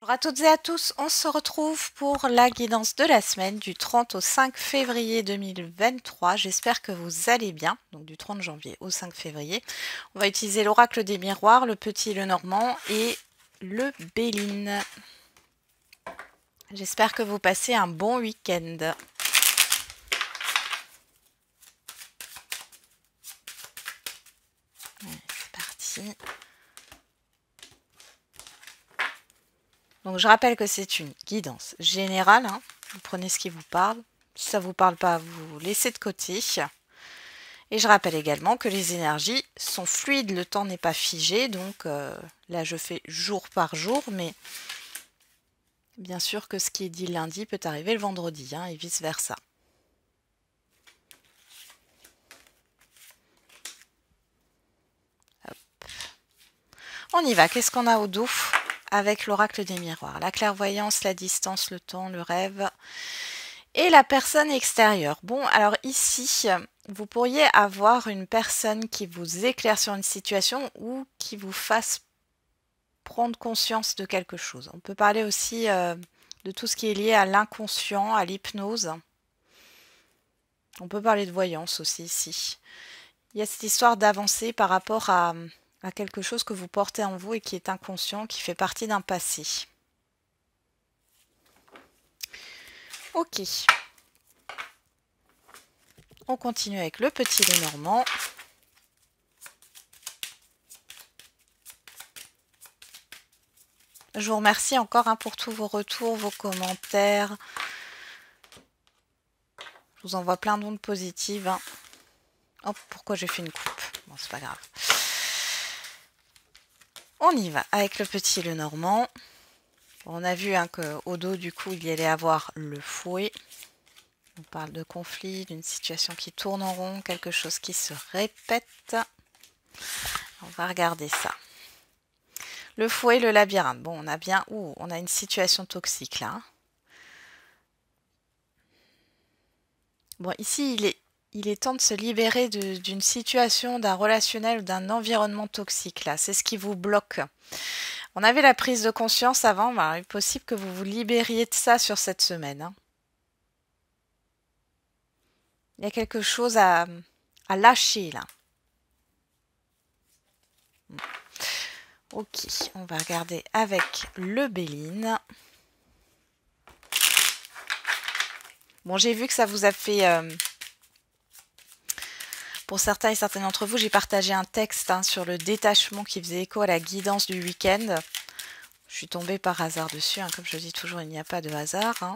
Bonjour à toutes et à tous, on se retrouve pour la guidance de la semaine du 30 au 5 février 2023. J'espère que vous allez bien, donc du 30 janvier au 5 février. On va utiliser l'oracle des miroirs, le petit Lenormand et le Béline. J'espère que vous passez un bon week-end. C'est parti. Donc je rappelle que c'est une guidance générale, hein. Vous prenez ce qui vous parle. Si ça ne vous parle pas, vous laissez de côté. Et je rappelle également que les énergies sont fluides, le temps n'est pas figé, donc là je fais jour par jour, mais bien sûr que ce qui est dit le lundi peut arriver le vendredi, hein, et vice versa. Hop. On y va, qu'est-ce qu'on a au dos avec l'oracle des miroirs? La clairvoyance, la distance, le temps, le rêve et la personne extérieure. Bon, alors ici, vous pourriez avoir une personne qui vous éclaire sur une situation ou qui vous fasse prendre conscience de quelque chose. On peut parler aussi de tout ce qui est lié à l'inconscient, à l'hypnose. On peut parler de voyance aussi ici. Il y a cette histoire d'avancer par rapport à quelque chose que vous portez en vous et qui est inconscient, qui fait partie d'un passé. Ok. On continue avec le petit Lenormand. Je vous remercie encore pour tous vos retours, vos commentaires. Je vous envoie plein d'ondes positives. Hein. Oh, pourquoi j'ai fait une coupe? Bon, c'est pas grave. On y va avec le petit Lenormand. On a vu qu'au dos, du coup, il y allait avoir le fouet. On parle de conflit, d'une situation qui tourne en rond, quelque chose qui se répète. On va regarder ça. Le fouet, le labyrinthe. Bon, on a bien... Ouh, on a une situation toxique, là. Bon, ici, il est temps de se libérer d'une situation, d'un relationnel ou d'un environnement toxique, là. C'est ce qui vous bloque. On avait la prise de conscience avant, bah, il est possible que vous vous libériez de ça sur cette semaine. Hein. Il y a quelque chose à lâcher, là. Ok, on va regarder avec le Béline. Bon, j'ai vu que ça vous a fait... pour certains et certaines d'entre vous, j'ai partagé un texte sur le détachement qui faisait écho à la guidance du week-end. Je suis tombée par hasard dessus. Comme je dis toujours, il n'y a pas de hasard.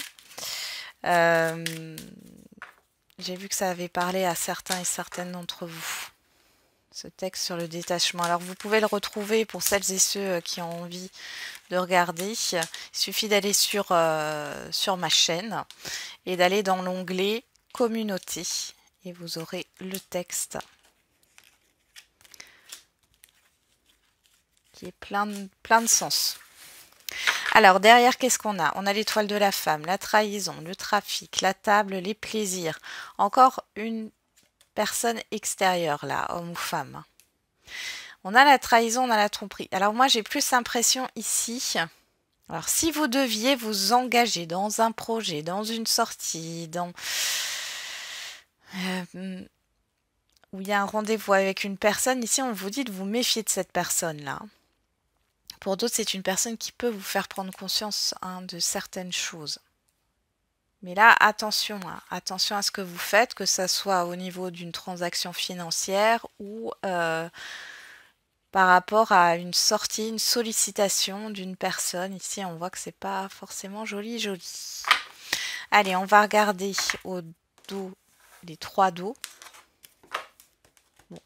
J'ai vu que ça avait parlé à certains et certaines d'entre vous. Ce texte sur le détachement. Alors, vous pouvez le retrouver pour celles et ceux qui ont envie de regarder. Il suffit d'aller sur ma chaîne et d'aller dans l'onglet Communauté. Et vous aurez le texte qui est plein de sens. Alors, derrière, qu'est-ce qu'on a? On a l'étoile de la femme, la trahison, le trafic, la table, les plaisirs. Encore une personne extérieure, là, homme ou femme. On a la trahison, on a la tromperie. Alors, moi, j'ai plus l'impression ici... Alors, si vous deviez vous engager dans un projet, dans une sortie, où il y a un rendez-vous avec une personne, ici, on vous dit de vous méfier de cette personne-là. Pour d'autres, c'est une personne qui peut vous faire prendre conscience de certaines choses. Mais là, attention, attention à ce que vous faites, que ce soit au niveau d'une transaction financière ou par rapport à une sortie, une sollicitation d'une personne. Ici, on voit que c'est pas forcément joli, joli. Allez, on va regarder au dos, les trois dos. Bon.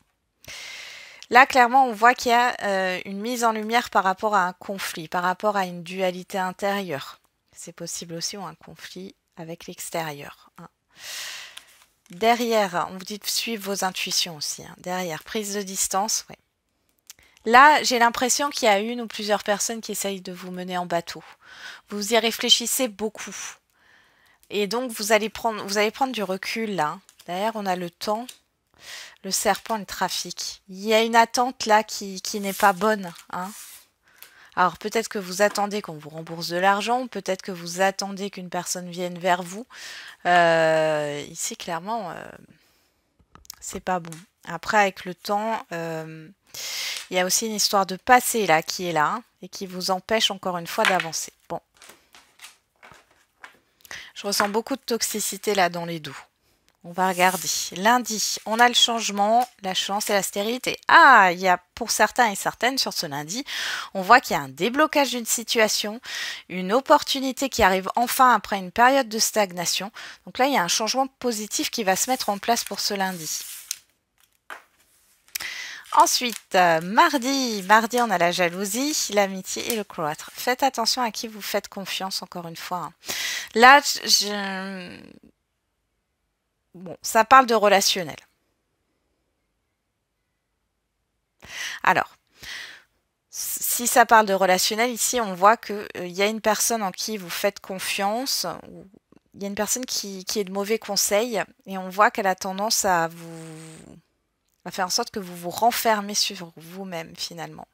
Là, clairement, on voit qu'il y a une mise en lumière par rapport à un conflit, par rapport à une dualité intérieure. C'est possible aussi ou un conflit avec l'extérieur. Hein. Derrière, on vous dit de suivre vos intuitions aussi. Hein. Derrière, prise de distance, ouais. Là, j'ai l'impression qu'il y a une ou plusieurs personnes qui essayent de vous mener en bateau. Vous y réfléchissez beaucoup. Et donc, vous allez prendre du recul, là. Derrière, on a le temps, le serpent et le trafic. Il y a une attente, là, qui n'est pas bonne. Hein. Alors peut-être que vous attendez qu'on vous rembourse de l'argent, peut-être que vous attendez qu'une personne vienne vers vous. Ici, clairement, c'est pas bon. Après, avec le temps, il y a aussi une histoire de passé là qui est là hein, et qui vous empêche encore une fois d'avancer. Bon. Je ressens beaucoup de toxicité là dans les doux. On va regarder. Lundi, on a le changement, la chance et la stérilité. Ah, il y a pour certains et certaines sur ce lundi, on voit qu'il y a un déblocage d'une situation, une opportunité qui arrive enfin après une période de stagnation. Donc là, il y a un changement positif qui va se mettre en place pour ce lundi. Ensuite, mardi, on a la jalousie, l'amitié et le cloître. Faites attention à qui vous faites confiance, encore une fois. Hein. Là, bon, ça parle de relationnel. Alors, si ça parle de relationnel, ici, on voit qu'il y a une personne en qui vous faites confiance, ou il y a une personne qui est de mauvais conseils, et on voit qu'elle a tendance à faire en sorte que vous vous renfermez sur vous-même, finalement.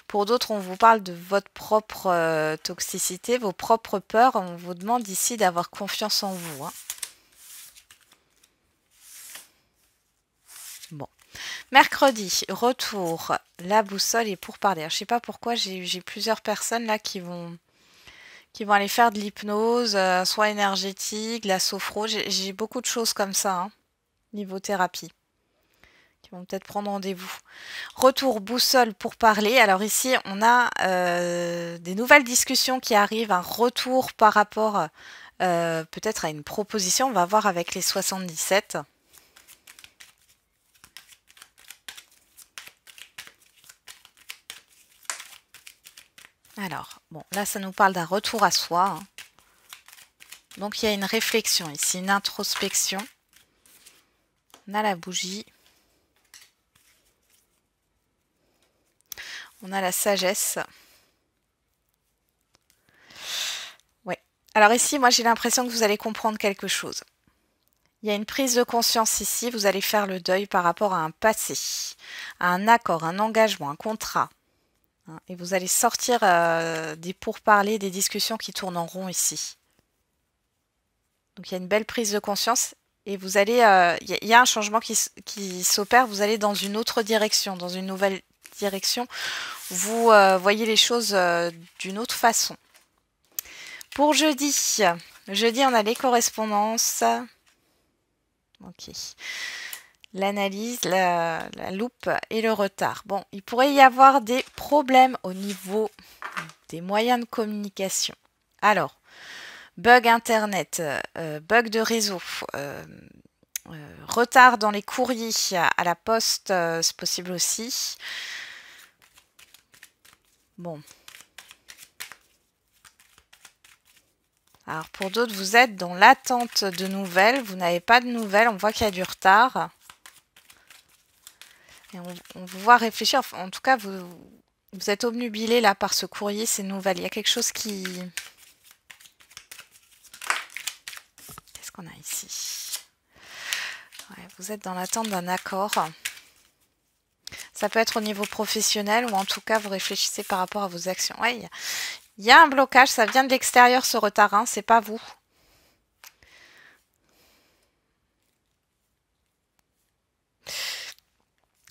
Pour d'autres, on vous parle de votre propre toxicité, vos propres peurs. On vous demande ici d'avoir confiance en vous. Hein. Bon. Mercredi, retour, la boussole et pourparler. Je ne sais pas pourquoi j'ai plusieurs personnes là qui vont aller faire de l'hypnose, soit énergétique, la sophro. J'ai beaucoup de choses comme ça, hein, niveau thérapie, qui vont peut-être prendre rendez-vous. Retour, boussole, pourparler. Alors ici, on a des nouvelles discussions qui arrivent, un retour par rapport peut-être à une proposition. On va voir avec les 77. Alors, bon, là, ça nous parle d'un retour à soi. Hein. Donc, il y a une réflexion ici, une introspection. On a la bougie. On a la sagesse. Ouais. Alors ici, moi, j'ai l'impression que vous allez comprendre quelque chose. Il y a une prise de conscience ici. Vous allez faire le deuil par rapport à un passé, à un accord, un engagement, un contrat. Et vous allez sortir des pourparlers, des discussions qui tournent en rond ici. Donc il y a une belle prise de conscience et vous allez, il y a un changement qui s'opère. Vous allez dans une autre direction, dans une nouvelle direction. Vous voyez les choses d'une autre façon. Pour jeudi, on a les correspondances. Ok. L'analyse, la loupe et le retard. Bon, il pourrait y avoir des problèmes au niveau des moyens de communication. Alors, bug internet, bug de réseau, retard dans les courriers à la poste, c'est possible aussi. Bon. Alors pour d'autres, vous êtes dans l'attente de nouvelles, vous n'avez pas de nouvelles, on voit qu'il y a du retard. Et on vous voit réfléchir, en tout cas, vous êtes obnubilé là par ce courrier, ces nouvelles. Il y a quelque chose qui... Qu'est-ce qu'on a ici? Ouais, vous êtes dans l'attente d'un accord. Ça peut être au niveau professionnel ou en tout cas, vous réfléchissez par rapport à vos actions. Ouais, il y a un blocage, ça vient de l'extérieur ce retard, hein, c'est pas vous.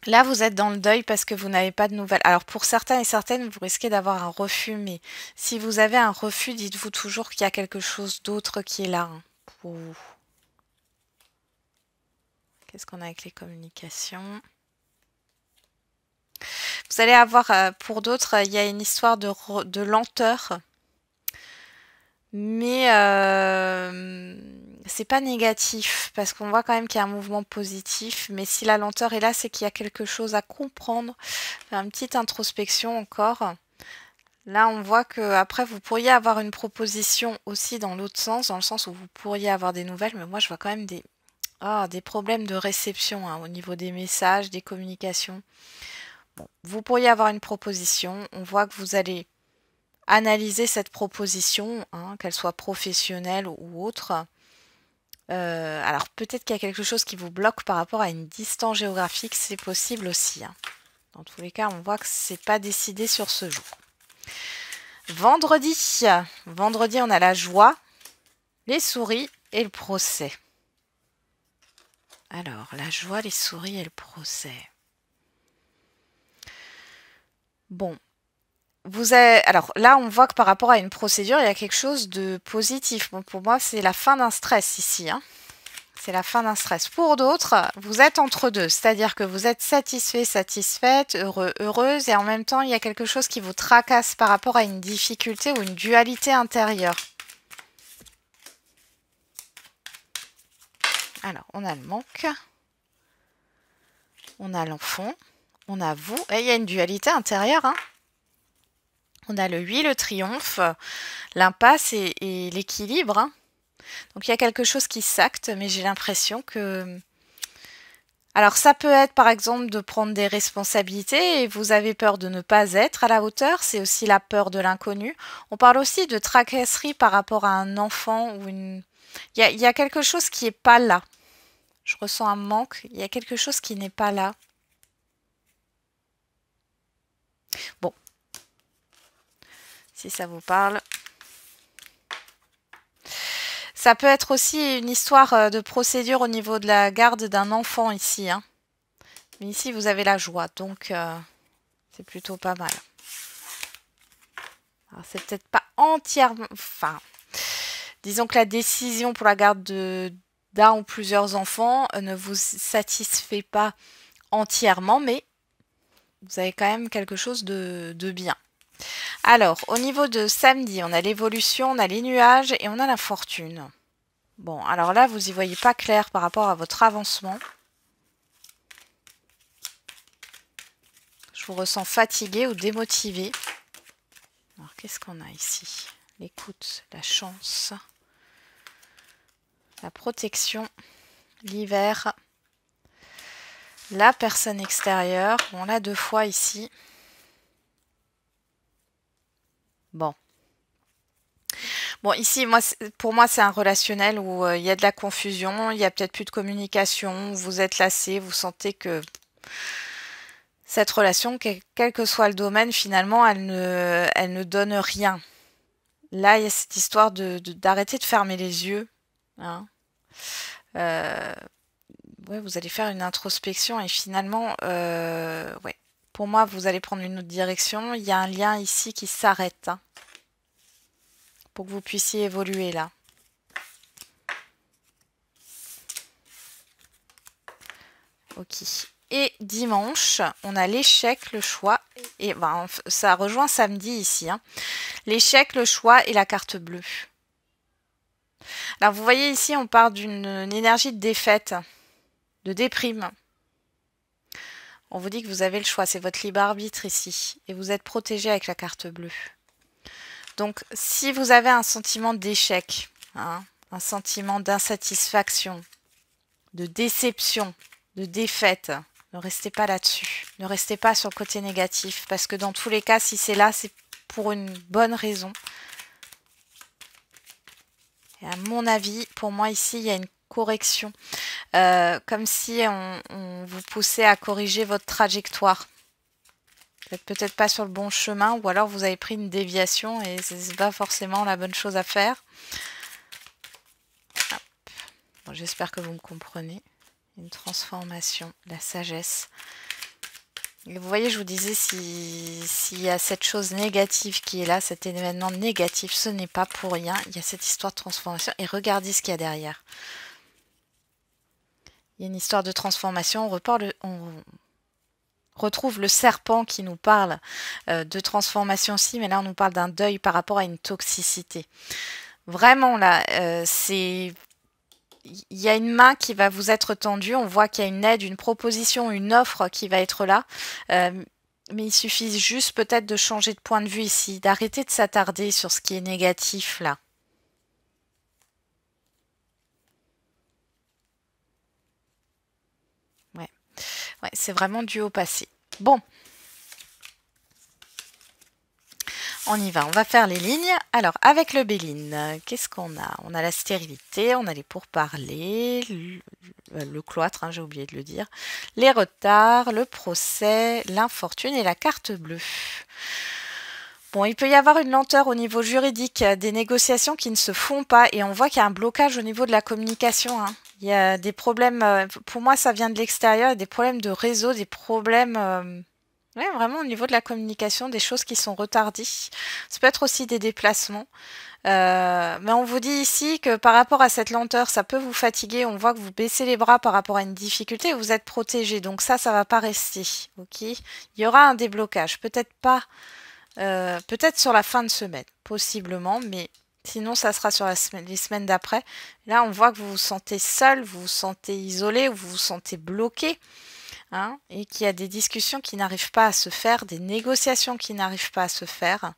Là, vous êtes dans le deuil parce que vous n'avez pas de nouvelles. Alors, pour certains et certaines, vous risquez d'avoir un refus, mais si vous avez un refus, dites-vous toujours qu'il y a quelque chose d'autre qui est là hein, pour vous. Qu'est-ce qu'on a avec les communications? Vous allez avoir, pour d'autres, il y a une histoire de lenteur, mais c'est pas négatif parce qu'on voit quand même qu'il y a un mouvement positif. Mais si la lenteur est là, c'est qu'il y a quelque chose à comprendre. Faire une petite introspection encore. Là, on voit que après vous pourriez avoir une proposition aussi dans l'autre sens, dans le sens où vous pourriez avoir des nouvelles. Mais moi, je vois quand même des problèmes de réception hein, au niveau des messages, des communications. Bon, vous pourriez avoir une proposition. On voit que vous allez analyser cette proposition, hein, qu'elle soit professionnelle ou autre. Alors peut-être qu'il y a quelque chose qui vous bloque par rapport à une distance géographique, c'est possible aussi. Hein. Dans tous les cas, on voit que c'est pas décidé sur ce jour. Vendredi. Vendredi, on a la joie, les souris et le procès. Alors, la joie, les souris et le procès. Bon. Alors là, on voit que par rapport à une procédure, il y a quelque chose de positif. Bon, pour moi, c'est la fin d'un stress ici. Hein. C'est la fin d'un stress. Pour d'autres, vous êtes entre deux. C'est-à-dire que vous êtes satisfait, satisfaite, heureux, heureuse. Et en même temps, il y a quelque chose qui vous tracasse par rapport à une difficulté ou une dualité intérieure. Alors, on a le manque. On a l'enfant. On a vous. Et il y a une dualité intérieure. Hein. On a le 8, le triomphe, l'impasse et l'équilibre. Hein. Donc il y a quelque chose qui s'acte, mais j'ai l'impression que... Alors ça peut être par exemple de prendre des responsabilités et vous avez peur de ne pas être à la hauteur, c'est aussi la peur de l'inconnu. On parle aussi de tracasserie par rapport à un enfant ou une... Il y a quelque chose qui n'est pas là. Je ressens un manque, il y a quelque chose qui n'est pas là. Bon. Si ça vous parle. Ça peut être aussi une histoire de procédure au niveau de la garde d'un enfant ici. Hein. Mais ici, vous avez la joie, donc c'est plutôt pas mal. Alors, c'est peut-être pas entièrement... Enfin, disons que la décision pour la garde d'un ou plusieurs enfants ne vous satisfait pas entièrement, mais vous avez quand même quelque chose de bien. Alors, au niveau de samedi, on a l'évolution, on a les nuages et on a la fortune. Bon, alors là, vous n'y voyez pas clair par rapport à votre avancement. Je vous ressens fatigué ou démotivé. Alors, qu'est-ce qu'on a ici? L'écoute, la chance, la protection, l'hiver, la personne extérieure. On l'a 2 fois ici. Bon. Bon, ici, pour moi, c'est un relationnel où il y a de la confusion, il y a peut-être plus de communication, vous êtes lassé, vous sentez que cette relation, quel que soit le domaine, finalement, elle ne donne rien. Là, il y a cette histoire d'arrêter de fermer les yeux. Hein. Ouais, vous allez faire une introspection et finalement, ouais, pour moi, vous allez prendre une autre direction. Il y a un lien ici qui s'arrête. Hein. Pour que vous puissiez évoluer là. Ok. Et dimanche, on a l'échec, le choix. Et ben, ça rejoint samedi ici. Hein. L'échec, le choix et la carte bleue. Alors vous voyez ici, on part d'une énergie de défaite, de déprime. On vous dit que vous avez le choix, c'est votre libre arbitre ici. Et vous êtes protégé avec la carte bleue. Donc, si vous avez un sentiment d'échec, hein, un sentiment d'insatisfaction, de déception, de défaite, ne restez pas là-dessus. Ne restez pas sur le côté négatif. Parce que dans tous les cas, si c'est là, c'est pour une bonne raison. Et à mon avis, pour moi ici, il y a une correction. Comme si on vous poussait à corriger votre trajectoire. Vous n'êtes peut-être pas sur le bon chemin ou alors vous avez pris une déviation et ce n'est pas forcément la bonne chose à faire. Bon, j'espère que vous me comprenez. Une transformation, la sagesse. Et vous voyez, je vous disais, s'il y a cette chose négative qui est là, cet événement négatif, ce n'est pas pour rien. Il y a cette histoire de transformation et regardez ce qu'il y a derrière. Il y a une histoire de transformation, on retrouve le serpent qui nous parle de transformation aussi, mais là on nous parle d'un deuil par rapport à une toxicité. Vraiment là, il y a une main qui va vous être tendue, on voit qu'il y a une aide, une proposition, une offre qui va être là, mais il suffit juste peut-être de changer de point de vue ici, d'arrêter de s'attarder sur ce qui est négatif là. Ouais, c'est vraiment dû au passé. Bon. On y va, on va faire les lignes. Alors, avec le Béline, qu'est-ce qu'on a? On a la stérilité, on a les pourparlers, le cloître, hein, j'ai oublié de le dire, les retards, le procès, l'infortune et la carte bleue. Bon, il peut y avoir une lenteur au niveau juridique, des négociations qui ne se font pas et on voit qu'il y a un blocage au niveau de la communication, hein. Il y a des problèmes, pour moi ça vient de l'extérieur, il y a des problèmes de réseau, des problèmes ouais, vraiment au niveau de la communication, des choses qui sont retardées. Ça peut être aussi des déplacements. Mais on vous dit ici que par rapport à cette lenteur, ça peut vous fatiguer. On voit que vous baissez les bras par rapport à une difficulté et vous êtes protégé. Donc ça va pas rester. Ok, il y aura un déblocage. Peut-être pas, peut-être sur la fin de semaine, possiblement, mais sinon ça sera sur les semaines d'après. Là, on voit que vous vous sentez seul, vous vous sentez isolé, vous vous sentez bloqué. Hein, et qu'il y a des discussions qui n'arrivent pas à se faire, des négociations qui n'arrivent pas à se faire.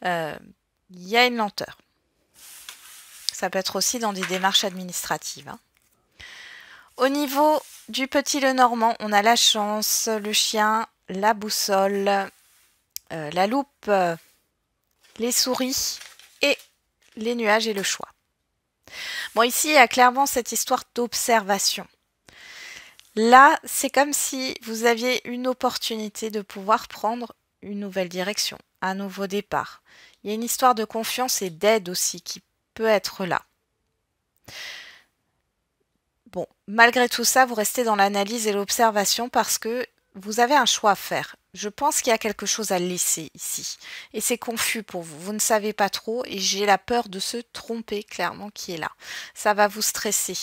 Il y a une lenteur. Ça peut être aussi dans des démarches administratives. Hein. Au niveau du petit Lenormand, on a la chance, le chien, la boussole, la loupe, les souris et les nuages et le choix. Bon, ici, il y a clairement cette histoire d'observation. Là, c'est comme si vous aviez une opportunité de pouvoir prendre une nouvelle direction, un nouveau départ. Il y a une histoire de confiance et d'aide aussi qui peut être là. Bon, malgré tout ça, vous restez dans l'analyse et l'observation parce que vous avez un choix à faire. Je pense qu'il y a quelque chose à laisser ici. Et c'est confus pour vous. Vous ne savez pas trop et j'ai la peur de se tromper clairement qui est là. Ça va vous stresser.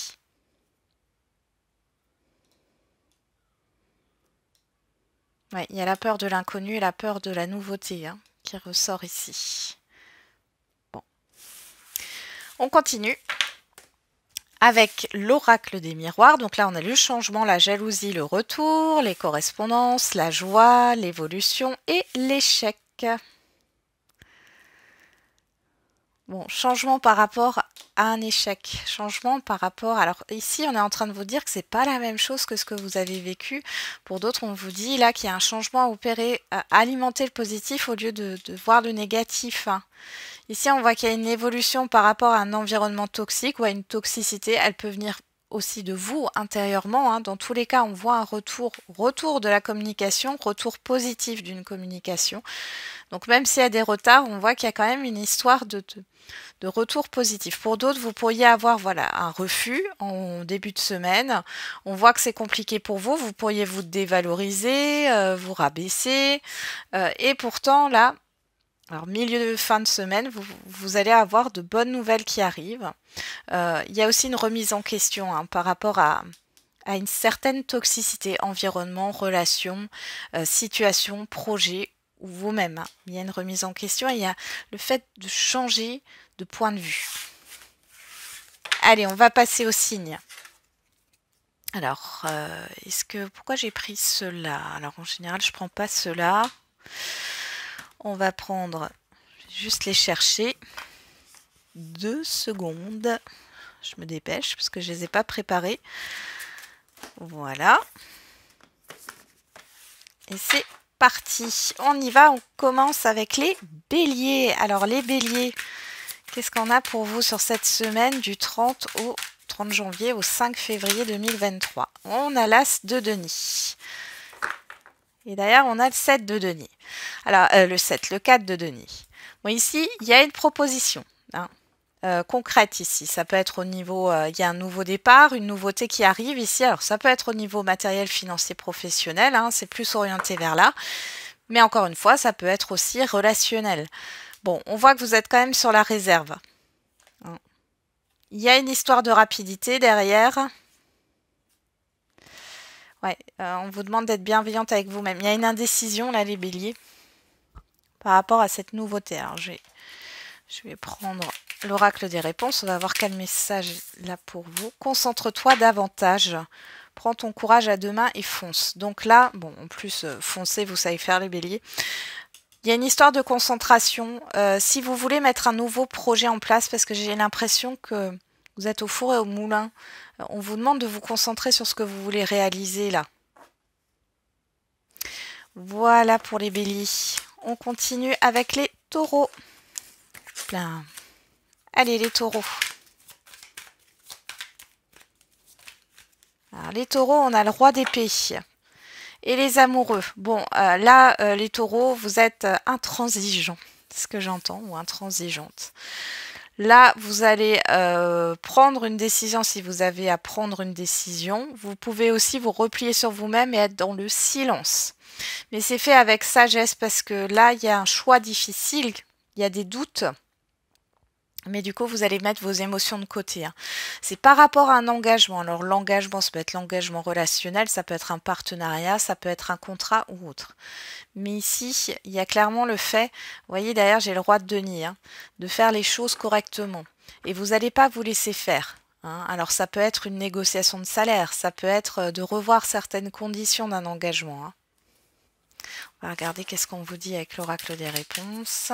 Ouais, il y a la peur de l'inconnu et la peur de la nouveauté hein, qui ressort ici. Bon. On continue avec l'oracle des miroirs. Donc là, on a le changement, la jalousie, le retour, les correspondances, la joie, l'évolution et l'échec. Bon, changement par rapport à un échec. Changement par rapport... Alors ici, on est en train de vous dire que c'est pas la même chose que ce que vous avez vécu. Pour d'autres, on vous dit là qu'il y a un changement à opérer, à alimenter le positif au lieu de voir le négatif. Hein. Ici, on voit qu'il y a une évolution par rapport à un environnement toxique ou à une toxicité. Elle peut venir aussi de vous intérieurement. Hein. Dans tous les cas, on voit un retour de la communication, retour positif d'une communication. Donc même s'il y a des retards, on voit qu'il y a quand même une histoire de retour positif. Pour d'autres, vous pourriez avoir voilà, un refus en début de semaine. On voit que c'est compliqué pour vous. Vous pourriez vous dévaloriser, vous rabaisser. Et pourtant, là, alors milieu de fin de semaine, vous allez avoir de bonnes nouvelles qui arrivent. Il y a aussi une remise en question hein, par rapport à une certaine toxicité, environnement, relation, situation, projet ou vous-même. Hein. Il y a une remise en question et il y a le fait de changer de point de vue. Allez, on va passer aux signes. Alors, pourquoi j'ai pris ceux-là? Alors, en général, je ne prends pas ceux-là. On va prendre, juste les chercher. 2 secondes. Je me dépêche parce que je ne les ai pas préparés. Voilà. Et c'est parti. On y va, on commence avec les béliers. Alors, les béliers, qu'est-ce qu'on a pour vous sur cette semaine du 30 au 30 janvier au 5 février 2023? On a l'As de Denis. Et d'ailleurs, on a le 7 de Denis. Alors, le 4 de Denis. Bon, ici, il y a une proposition hein, concrète ici. Ça peut être au niveau, il y a un nouveau départ, une nouveauté qui arrive ici. Alors, ça peut être au niveau matériel, financier, professionnel. Hein, c'est plus orienté vers là. Mais encore une fois, ça peut être aussi relationnel. Bon, on voit que vous êtes quand même sur la réserve. Il y a une histoire de rapidité derrière. Ouais, on vous demande d'être bienveillante avec vous-même. Il y a une indécision, là, les béliers, par rapport à cette nouveauté. Alors, je vais prendre l'oracle des réponses. On va voir quel message là pour vous. Concentre-toi davantage. Prends ton courage à deux mains et fonce. Donc là, bon, en plus, foncez, vous savez faire les béliers. Il y a une histoire de concentration. Si vous voulez mettre un nouveau projet en place, parce que j'ai l'impression que vous êtes au four et au moulin, on vous demande de vous concentrer sur ce que vous voulez réaliser là. Voilà pour les béliers. On continue avec les taureaux. Plein. Allez, les taureaux. Alors, les taureaux, on a le roi d'épée. Et les amoureux. Bon, là, les taureaux, vous êtes intransigeants. C'est ce que j'entends, ou intransigeante. Là, vous allez prendre une décision si vous avez à prendre une décision. Vous pouvez aussi vous replier sur vous-même et être dans le silence. Mais c'est fait avec sagesse parce que là, il y a un choix difficile, il y a des doutes. Mais du coup, vous allez mettre vos émotions de côté. Hein. C'est par rapport à un engagement. Alors, l'engagement, ça peut être l'engagement relationnel, ça peut être un partenariat, ça peut être un contrat ou autre. Mais ici, il y a clairement le fait, vous voyez derrière, j'ai le roi de denier, hein, de faire les choses correctement. Et vous n'allez pas vous laisser faire. Hein. Alors, ça peut être une négociation de salaire, ça peut être de revoir certaines conditions d'un engagement. Hein. On va regarder qu'est-ce qu'on vous dit avec l'oracle des réponses.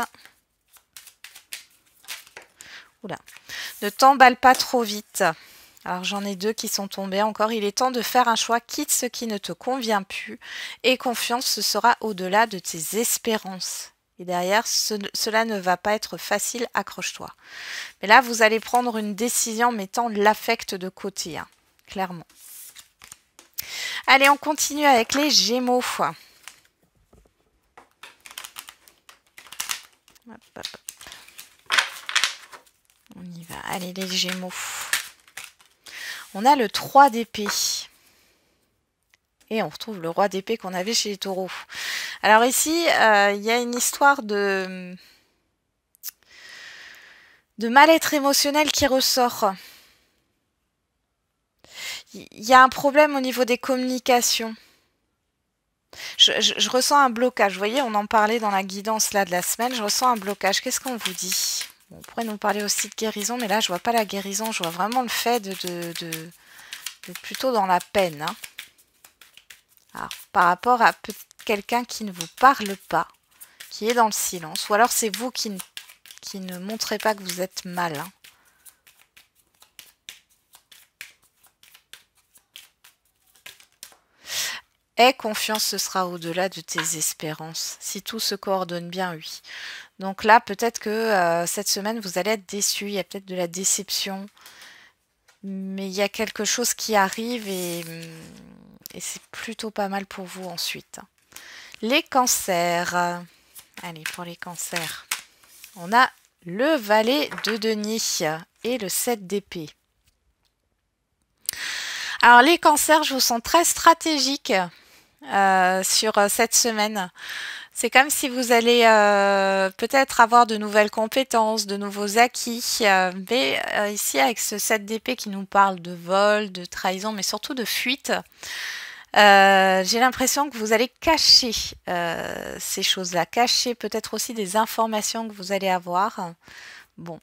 Oula. Ne t'emballe pas trop vite. Alors j'en ai deux qui sont tombés encore. Il est temps de faire un choix, quitte ce qui ne te convient plus. Et confiance, ce sera au-delà de tes espérances. Et derrière, cela ne va pas être facile, accroche-toi. Mais là, vous allez prendre une décision mettant l'affect de côté, hein, clairement. Allez, on continue avec les Gémeaux. Hop, hop. On y va. Allez, les Gémeaux. On a le 3 d'épée. Et on retrouve le roi d'épée qu'on avait chez les taureaux. Alors ici, il y a une histoire de mal-être émotionnel qui ressort. Il y a un problème au niveau des communications. Je ressens un blocage. Vous voyez, on en parlait dans la guidance là de la semaine. Je ressens un blocage. Qu'est-ce qu'on vous dit? Bon, on pourrait nous parler aussi de guérison, mais là, je vois pas la guérison. Je vois vraiment le fait de plutôt dans la peine. Hein. Alors, par rapport à quelqu'un qui ne vous parle pas, qui est dans le silence, ou alors c'est vous qui ne montrez pas que vous êtes mal. Hein. Aie confiance, ce sera au-delà de tes espérances. Si tout se coordonne bien, oui. Donc là, peut-être que cette semaine, vous allez être déçu. Il y a peut-être de la déception. Mais il y a quelque chose qui arrive et c'est plutôt pas mal pour vous ensuite. Les cancers. Allez, pour les cancers. On a le valet de denier et le 7 d'épée. Alors les cancers, je vous sens très stratégique sur cette semaine. C'est comme si vous allez peut-être avoir de nouvelles compétences, de nouveaux acquis. Mais ici, avec ce 7 d'épée qui nous parle de vol, de trahison, mais surtout de fuite, j'ai l'impression que vous allez cacher ces choses-là. Cacher peut-être aussi des informations que vous allez avoir. Bon.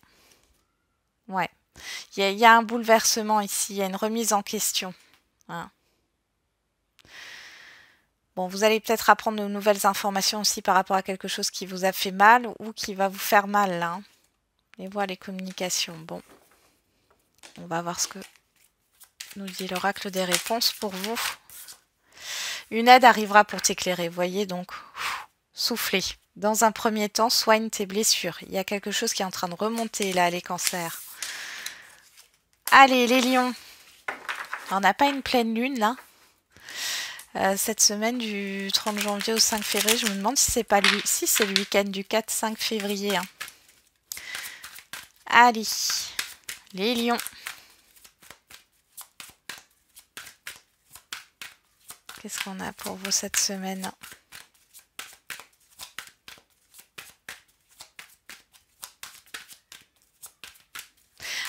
Ouais. Il y a un bouleversement ici. Il y a une remise en question. Hein. Bon, vous allez peut-être apprendre de nouvelles informations aussi par rapport à quelque chose qui vous a fait mal ou qui va vous faire mal. Hein. Les voix, les communications. Bon, on va voir ce que nous dit l'oracle des réponses pour vous. Une aide arrivera pour t'éclairer. Voyez donc, soufflez. Dans un premier temps, soigne tes blessures. Il y a quelque chose qui est en train de remonter là, les cancers. Allez, les lions. On n'a pas une pleine lune là cette semaine du 30 janvier au 5 février, je me demande si c'est pas lui, si c'est le week-end du 4-5 février. Hein. Allez, les lions. Qu'est-ce qu'on a pour vous cette semaine?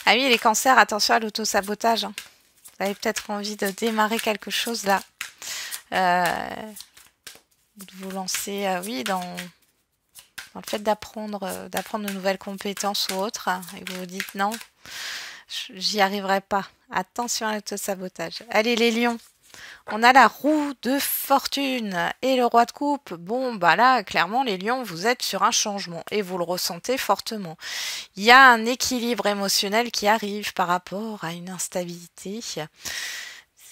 Ah oui, les cancers, attention à l'auto-sabotage. Hein. Vous avez peut-être envie de démarrer quelque chose là. De vous lancer, oui, dans le fait d'apprendre de nouvelles compétences ou autres, et vous vous dites non, j'y arriverai pas. Attention à l'auto-sabotage. Allez les lions, on a la roue de fortune et le roi de coupe. Bon, bah là, clairement, les lions, vous êtes sur un changement et vous le ressentez fortement. Il y a un équilibre émotionnel qui arrive par rapport à une instabilité.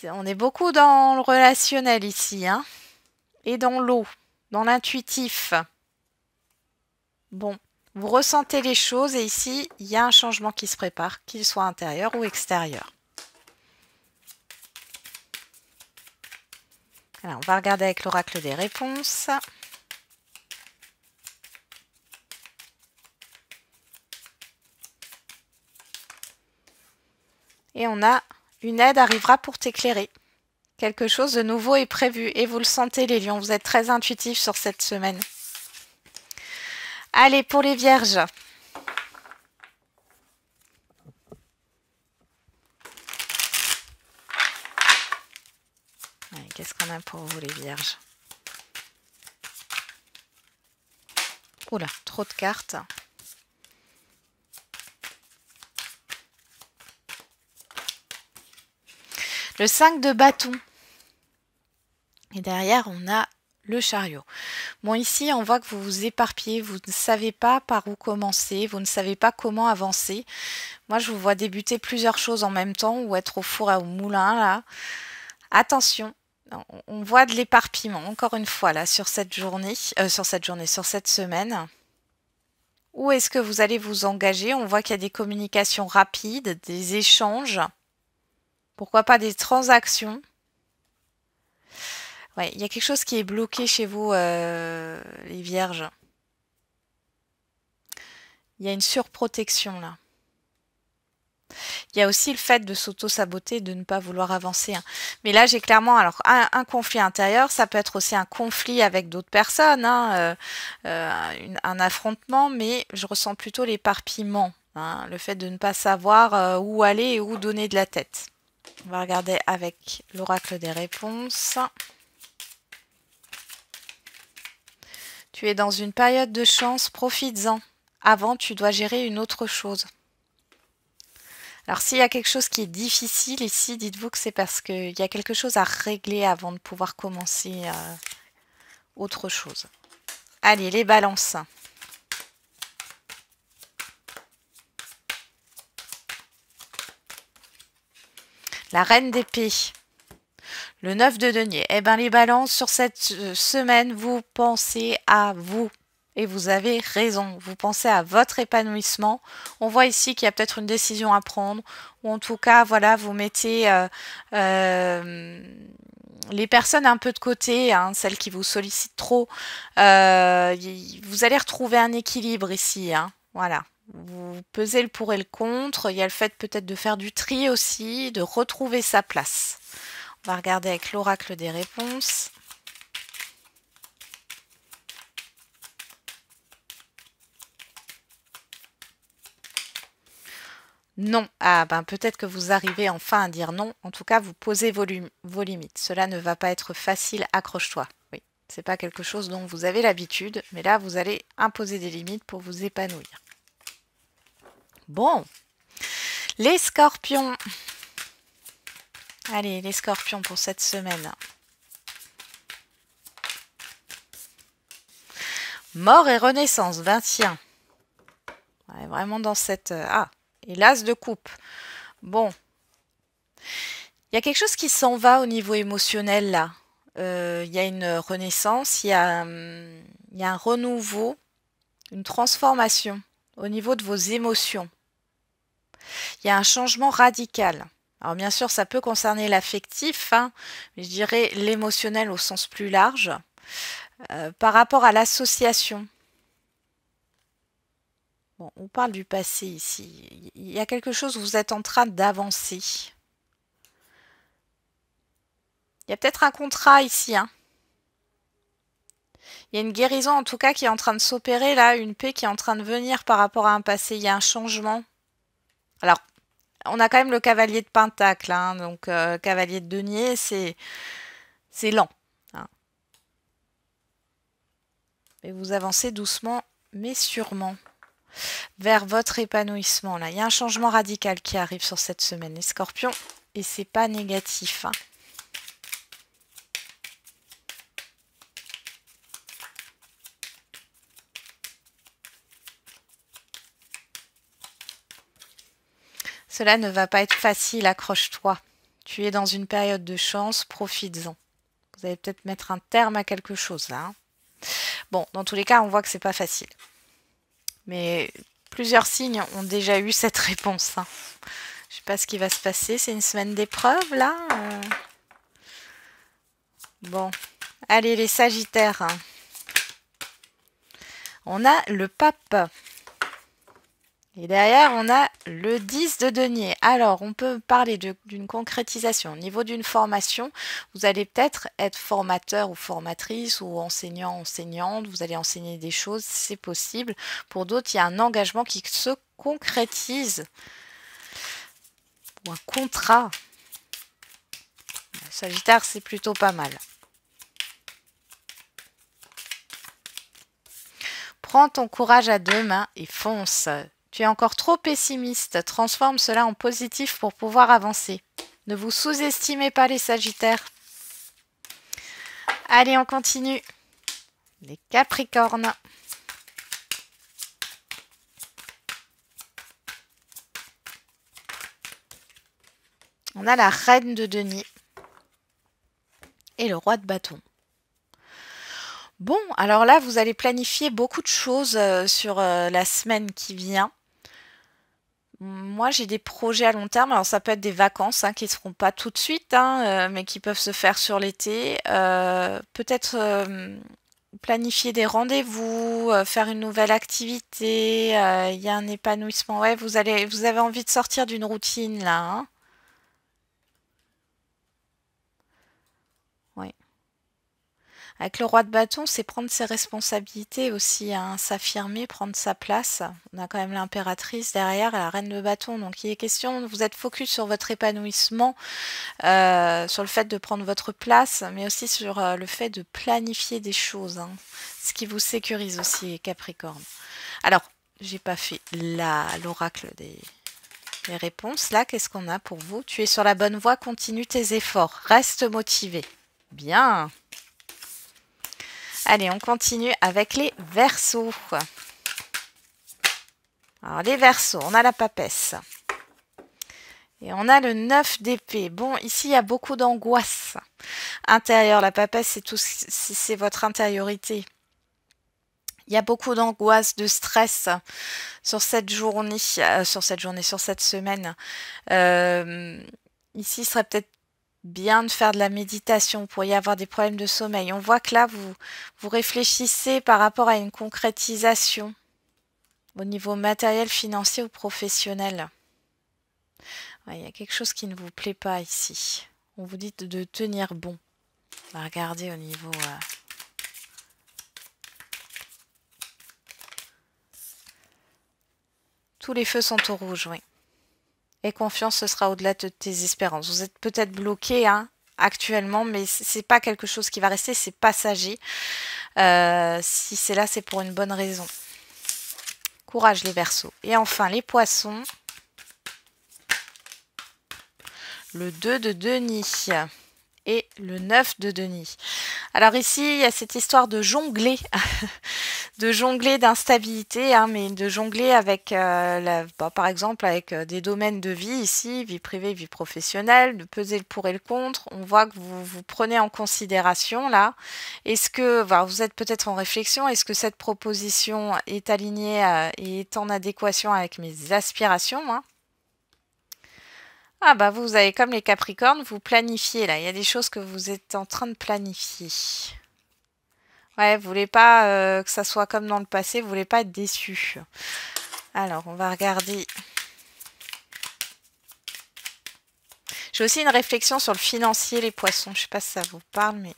On est beaucoup dans le relationnel ici, hein, et dans l'eau, dans l'intuitif. Bon, vous ressentez les choses et ici, il y a un changement qui se prépare, qu'il soit intérieur ou extérieur. Alors, on va regarder avec l'oracle des réponses. Et on a une aide arrivera pour t'éclairer. Quelque chose de nouveau est prévu. Et vous le sentez les lions, vous êtes très intuitifs sur cette semaine. Allez, pour les vierges. Qu'est-ce qu'on a pour vous les vierges? Oula, trop de cartes. Le 5 de bâton. Et derrière, on a le chariot. Bon, ici, on voit que vous vous éparpillez. Vous ne savez pas par où commencer. Vous ne savez pas comment avancer. Moi, je vous vois débuter plusieurs choses en même temps ou être au four à au moulin, là. Attention, on voit de l'éparpillement, encore une fois, là, sur cette semaine. Où est-ce que vous allez vous engager? On voit qu'il y a des communications rapides, des échanges. Pourquoi pas des transactions? Ouais, il y a quelque chose qui est bloqué chez vous, les vierges. Il y a une surprotection, là. Il y a aussi le fait de s'auto-saboter, de ne pas vouloir avancer. Mais là, j'ai clairement alors un conflit intérieur. Ça peut être aussi un conflit avec d'autres personnes, un affrontement. Mais je ressens plutôt l'éparpillement, le fait de ne pas savoir où aller et où donner de la tête. On va regarder avec l'oracle des réponses. Tu es dans une période de chance, profites-en. Avant, tu dois gérer une autre chose. Alors, s'il y a quelque chose qui est difficile ici, dites-vous que c'est parce qu'il y a quelque chose à régler avant de pouvoir commencer autre chose. Allez, les balances. La reine d'épée. Le 9 de denier. Eh bien, les balances, sur cette semaine, vous pensez à vous. Et vous avez raison, vous pensez à votre épanouissement. On voit ici qu'il y a peut-être une décision à prendre, ou en tout cas, voilà, vous mettez les personnes un peu de côté, celles qui vous sollicitent trop. Vous allez retrouver un équilibre ici, voilà. Vous pesez le pour et le contre. Il y a le fait peut-être de faire du tri aussi, de retrouver sa place. On va regarder avec l'oracle des réponses. Non. Ah ben peut-être que vous arrivez enfin à dire non. En tout cas, vous posez vos limites. Cela ne va pas être facile, accroche-toi. Oui, c'est pas quelque chose dont vous avez l'habitude, mais là, vous allez imposer des limites pour vous épanouir. Bon. Les scorpions. Allez, les scorpions pour cette semaine. Mort et renaissance, 20e. Ouais, vraiment dans cette... Ah, et l'as de coupe. Bon. Il y a quelque chose qui s'en va au niveau émotionnel, là. Il y a une renaissance, il y a un renouveau, une transformation au niveau de vos émotions. Il y a un changement radical. Alors bien sûr, ça peut concerner l'affectif, mais je dirais l'émotionnel au sens plus large. Par rapport à l'association. Bon, on parle du passé ici. Il y a quelque chose où vous êtes en train d'avancer. Il y a peut-être un contrat ici. Il y a une guérison en tout cas qui est en train de s'opérer là, une paix qui est en train de venir par rapport à un passé. Il y a un changement. Alors, on a quand même le cavalier de Pentacle, donc cavalier de denier, c'est lent. Et vous avancez doucement mais sûrement vers votre épanouissement. Là, il y a un changement radical qui arrive sur cette semaine, les scorpions, et c'est pas négatif. Cela ne va pas être facile, accroche-toi. Tu es dans une période de chance, profites-en. Vous allez peut-être mettre un terme à quelque chose là. Bon, dans tous les cas, on voit que c'est pas facile. Mais plusieurs signes ont déjà eu cette réponse. Je sais pas ce qui va se passer. C'est une semaine d'épreuve là. Bon, allez les Sagittaires. On a le pape. Et derrière, on a le 10 de denier. Alors, on peut parler d'une concrétisation. Au niveau d'une formation, vous allez peut-être être formateur ou formatrice ou enseignant, enseignante. Vous allez enseigner des choses, c'est possible. Pour d'autres, il y a un engagement qui se concrétise. Ou un contrat. Sagittaire, c'est plutôt pas mal. Prends ton courage à deux mains et fonce. Tu es encore trop pessimiste. Transforme cela en positif pour pouvoir avancer. Ne vous sous-estimez pas les Sagittaires. Allez, on continue. Les Capricornes. On a la reine de denier et le roi de bâton. Bon, alors là, vous allez planifier beaucoup de choses sur la semaine qui vient. Moi, j'ai des projets à long terme. Alors, ça peut être des vacances qui ne seront pas tout de suite, mais qui peuvent se faire sur l'été. Peut-être planifier des rendez-vous, faire une nouvelle activité. Il y a un épanouissement. Ouais, vous avez envie de sortir d'une routine là. Oui. Avec le roi de bâton, c'est prendre ses responsabilités aussi, s'affirmer, prendre sa place. On a quand même l'impératrice derrière, la reine de bâton. Donc il est question, vous êtes focus sur votre épanouissement, sur le fait de prendre votre place, mais aussi sur le fait de planifier des choses. Ce qui vous sécurise aussi, Capricorne. Alors, j'ai pas fait l'oracle des réponses. Là, qu'est-ce qu'on a pour vous? Tu es sur la bonne voie, continue tes efforts. Reste motivé. Bien. Allez, on continue avec les Verseaux. Alors, les Verseaux, on a la papesse. Et on a le 9 d'épée. Bon, ici, il y a beaucoup d'angoisse intérieure. La papesse, c'est votre intériorité. Il y a beaucoup d'angoisse, de stress sur cette journée, sur cette semaine. Ici, il serait peut-être bien de faire de la méditation. Vous pourriez avoir des problèmes de sommeil. On voit que là, vous réfléchissez par rapport à une concrétisation au niveau matériel, financier ou professionnel. Ouais, il y a quelque chose qui ne vous plaît pas ici. On vous dit de tenir bon. On va regarder au niveau... Tous les feux sont au rouge, oui. Et confiance, ce sera au-delà de tes espérances. Vous êtes peut-être bloqué actuellement, mais c'est pas quelque chose qui va rester, c'est passager. Si c'est là, c'est pour une bonne raison. Courage les Verseaux. Et enfin, les Poissons. Le 2 de Denis et le 9 de Denis. Alors ici, il y a cette histoire de jongler, d'instabilité, mais de jongler avec, par exemple, avec des domaines de vie ici, vie privée, vie professionnelle, de peser le pour et le contre. On voit que vous prenez en considération là. Est-ce que, vous êtes peut-être en réflexion, est-ce que cette proposition est alignée et est en adéquation avec mes aspirations, Ah bah vous avez comme les Capricornes, vous planifiez là. Il y a des choses que vous êtes en train de planifier. Ouais, vous voulez pas que ça soit comme dans le passé, vous voulez pas être déçu. Alors, on va regarder. J'ai aussi une réflexion sur le financier, les Poissons. Je sais pas si ça vous parle, mais...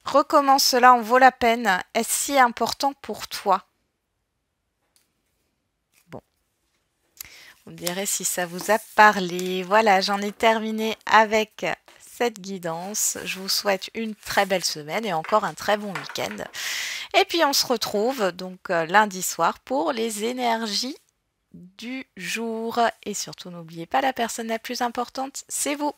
Recommence cela, en vaut la peine. Est-ce si important pour toi? Vous me direz si ça vous a parlé. Voilà, j'en ai terminé avec cette guidance. Je vous souhaite une très belle semaine et encore un très bon week-end. Et puis on se retrouve donc lundi soir pour les énergies du jour. Et surtout, n'oubliez pas, la personne la plus importante, c'est vous.